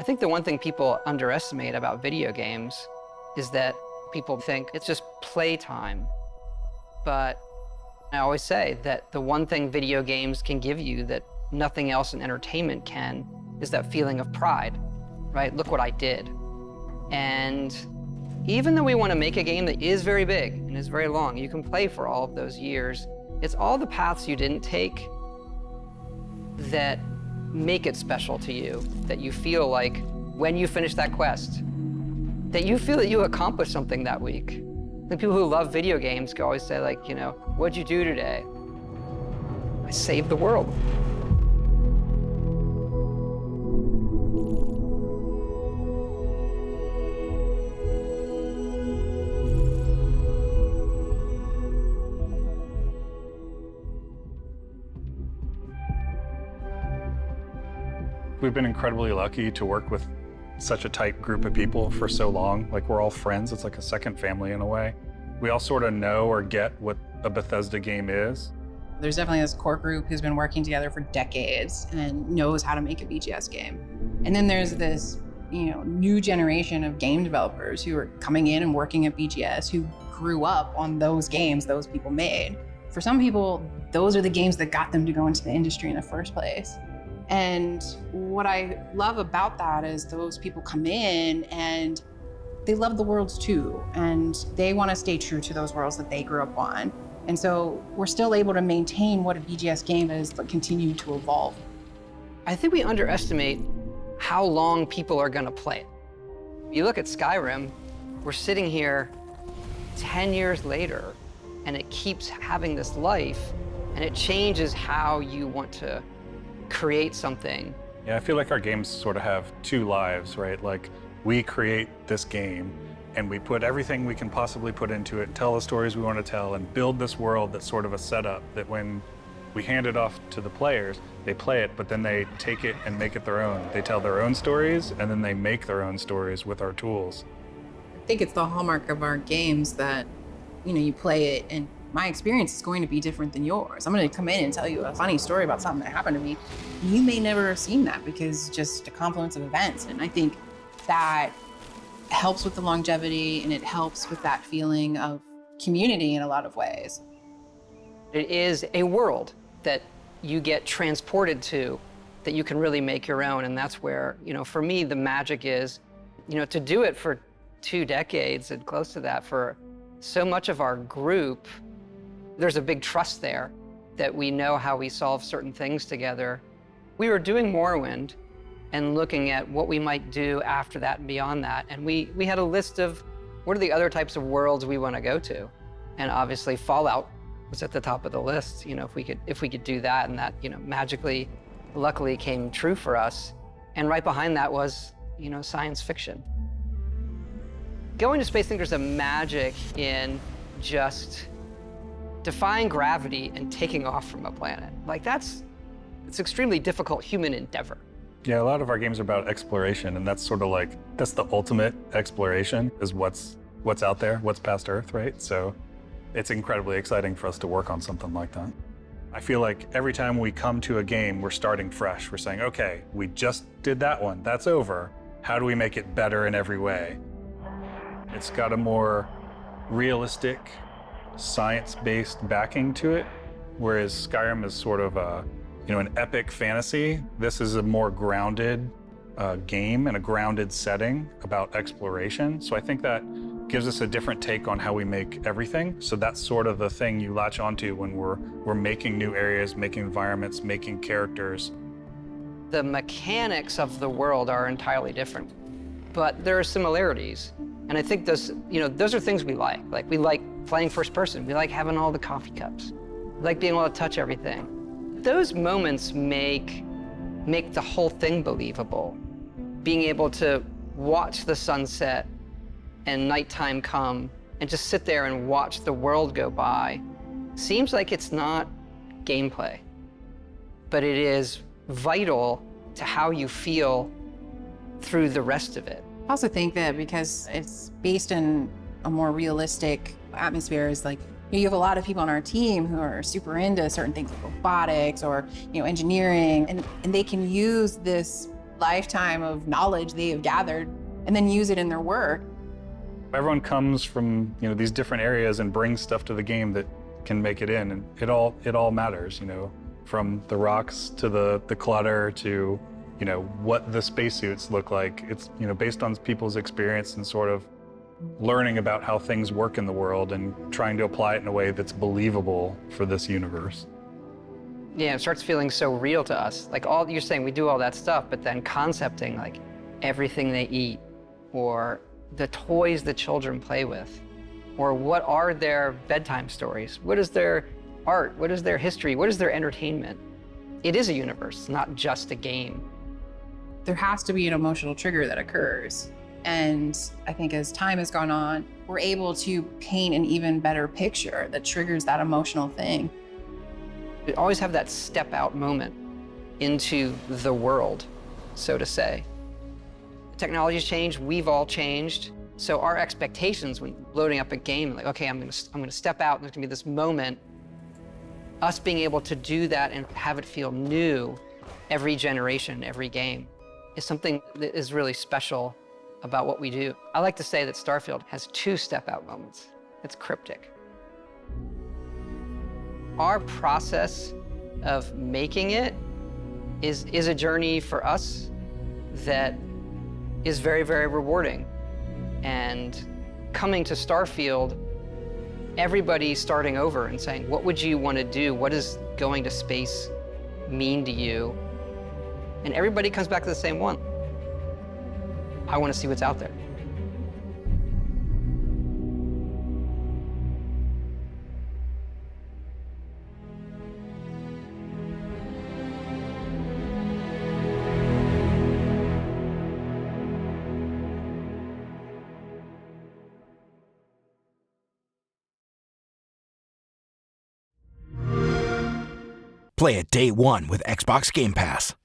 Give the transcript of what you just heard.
I think the one thing people underestimate about video games is that people think it's just playtime. But I always say that the one thing video games can give you that nothing else in entertainment can is that feeling of pride, right? Look what I did. And even though we want to make a game that is very big and is very long, you can play for all of those years. It's all the paths you didn't take that make it special to you, that you feel like when you finish that quest, that you feel that you accomplished something that week. The people who love video games can always say, like, you know, what'd you do today? I saved the world. We've been incredibly lucky to work with such a tight group of people for so long. Like, we're all friends. It's like a second family in a way. We all sort of know or get what a Bethesda game is. There's definitely this core group who's been working together for decades and knows how to make a BGS game. And then there's this, new generation of game developers who are coming in and working at BGS who grew up on those games those people made. For some people, those are the games that got them to go into the industry in the first place. And what I love about that is those people come in and they love the worlds too, and they want to stay true to those worlds that they grew up on. And so we're still able to maintain what a BGS game is, but continue to evolve. I think we underestimate how long people are going to play it. You look at Skyrim, we're sitting here 10 years later, and it keeps having this life, and it changes how you want to create something. Yeah, I feel like our games sort of have two lives, right? Like, we create this game and we put everything we can possibly put into it and tell the stories we want to tell and build this world that's sort of a setup that when we hand it off to the players, they play it, but then they take it and make it their own. They tell their own stories and then they make their own stories with our tools. I think it's the hallmark of our games that, you play it and my experience is going to be different than yours. I'm going to come in and tell you a funny story about something that happened to me. You may never have seen that because just a confluence of events. And I think that helps with the longevity and it helps with that feeling of community in a lot of ways. It is a world that you get transported to that you can really make your own. And that's where, for me, the magic is, to do it for 2 decades and close to that for so much of our group. There's a big trust there that we know how we solve certain things together. We were doing Morrowind and looking at what we might do after that and beyond that. And we had a list of what are the other types of worlds we want to go to. And obviously Fallout was at the top of the list, if we could do that, and that, magically, luckily came true for us. And right behind that was, science fiction. Going to space, I think there's a magic in just defying gravity and taking off from a planet. Like, it's extremely difficult human endeavor. Yeah, a lot of our games are about exploration, and that's sort of like, that's the ultimate exploration, is what's out there, what's past Earth, right? So it's incredibly exciting for us to work on something like that. I feel like every time we come to a game, we're starting fresh. We're saying, okay, we just did that one, that's over. How do we make it better in every way? It's got a more realistic, science-based backing to it, whereas Skyrim is sort of an epic fantasy. This is a more grounded game and a grounded setting about exploration. So I think that gives us a different take on how we make everything. So that's sort of the thing you latch onto when we're making new areas, making environments, making characters. The mechanics of the world are entirely different, but there are similarities. And I think those are things we like. Like, we like playing first person. We like having all the coffee cups. We like being able to touch everything. Those moments make the whole thing believable. Being able to watch the sunset and nighttime come and just sit there and watch the world go by seems like it's not gameplay, but it is vital to how you feel through the rest of it. I also think that because it's based in a more realistic atmosphere, is like, you have a lot of people on our team who are super into certain things like robotics or engineering, and they can use this lifetime of knowledge they have gathered and then use it in their work. Everyone comes from, these different areas and brings stuff to the game that can make it in, and it all matters, from the rocks to the clutter to, what the spacesuits look like. It's, based on people's experience and sort of learning about how things work in the world and trying to apply it in a way that's believable for this universe. Yeah, it starts feeling so real to us. Like you're saying, we do all that stuff, but then concepting like everything they eat, or the toys the children play with, or what are their bedtime stories? What is their art? What is their history? What is their entertainment? It is a universe, not just a game. There has to be an emotional trigger that occurs. And I think as time has gone on, we're able to paint an even better picture that triggers that emotional thing. We always have that step out moment into the world, so to say. Technology's changed, we've all changed. So our expectations when loading up a game, like, okay, I'm gonna step out and there's gonna be this moment. Us being able to do that and have it feel new every generation, every game, is something that is really special about what we do. I like to say that Starfield has 2 step-out moments. It's cryptic. Our process of making it is a journey for us that is very, very rewarding. And coming to Starfield, everybody's starting over and saying, what would you want to do? What does going to space mean to you? And everybody comes back to the same one. I want to see what's out there. Play it day one with Xbox Game Pass.